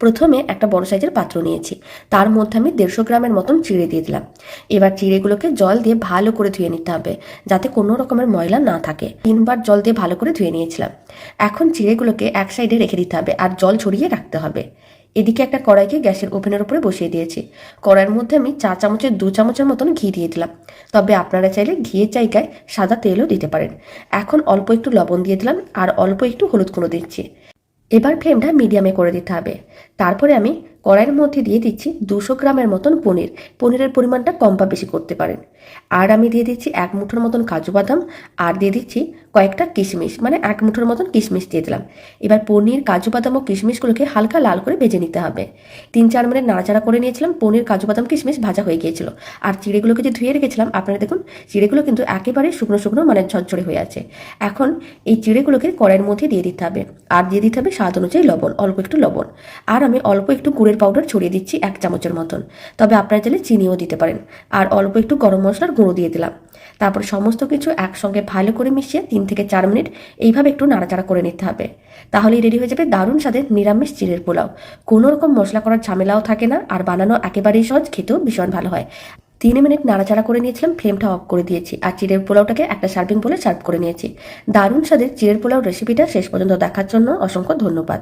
প্রথমে একটা বড় সাইজের পাত্র নিয়েছি, তার মধ্যে আমি 150 গ্রামের মতন চিড়ে দিয়ে দিলাম। এবার চিড়েগুলোকে জল দিয়ে ভালো করে ধুয়ে নিতে হবে, যাতে কোনো রকমের ময়লা না থাকে। 3বার জল দিয়ে ভালো করে ধুয়ে নিয়েছিলাম। এখন চিড়েগুলোকে এক সাইডে রেখে দিতে হবে আর জল ছড়িয়ে রাখতে হবে। এদিকে একটা কড়াইকে গ্যাসের ওভেনের উপরে বসিয়ে দিয়েছি। কড়াইয়ের মধ্যে আমি 4 চামচের 2 চামচের মতন ঘি দিয়ে দিলাম। তবে আপনারা চাইলে ঘিয়ের জায়গায় সাদা তেলও দিতে পারেন। এখন অল্প একটু লবণ দিয়ে দিলাম আর অল্প একটু হলুদ গুঁড়ো দিচ্ছি। এবার ফ্লেমটা মিডিয়ামে করে দিতে হবে। তারপরে আমি কড়াইয়ের মধ্যে দিয়ে দিচ্ছি 200 গ্রামের মতন পনির। পনিরের পরিমাণটা কম বা বেশি করতে পারেন। আর আমি দিয়ে দিচ্ছি 1 মুঠোর মতন কাজু বাদাম, আর দিয়ে দিচ্ছি কয়েকটা কিশমিশ, মানে 1 মুঠোর মতন কিশমিশ দিয়ে দিলাম। এবার পনির, কাজু বাদাম ও কিশমিশগুলোকে হালকা লাল করে ভেজে নিতে হবে। 3-4 মিনিট নাড়াচাড়া করে নিয়েছিলাম। পনির, কাজু বাদাম, কিশমিশ ভাজা হয়ে গিয়েছিল। আর চিড়েগুলোকে যে ধুয়ে রেখেছিলাম, আপনারা দেখুন চিড়েগুলো কিন্তু একেবারে শুকনো শুকনো, মানে ঝরঝরে হয়ে আছে। এখন এই চিড়েগুলোকে কড়াইয়ের মধ্যে দিয়ে দিতে হবে। আর দিয়ে দিতে হবে স্বাদ অনুযায়ী লবণ, অল্প একটু লবণ। আর আমি অল্প একটু গুড়ের পাউডার ছড়িয়ে দিচ্ছি 1 চামচের মতন। তবে আপনারা চাইলে চিনিও দিতে পারেন। আর অল্প একটু গরম মশলার গুঁড়ো দিয়ে দিলাম। তারপর সমস্ত কিছু একসঙ্গে ভালো করে মিশিয়ে 3 থেকে 4 মিনিট এইভাবে একটু নাড়াচাড়া করে নিতে হবে। তাহলেই রেডি হয়ে যাবে দারুণ স্বাদের নিরামিষ চিড়ের পোলাও। কোনো রকম মশলা করার ঝামেলাও থাকে না, আর বানানো একেবারেই সহজ, খেতেও ভীষণ ভালো হয়। 3 মিনিট নাড়াচাড়া করে নিয়েছিলাম, ফ্লেমটা অফ করে দিয়েছি আর চিড়ের পোলাওটাকে একটা সার্ভিং বলে সার্ভ করে নিয়েছি। দারুণ স্বাদের চিড়ের পোলাও রেসিপিটা শেষ পর্যন্ত দেখার জন্য অসংখ্য ধন্যবাদ।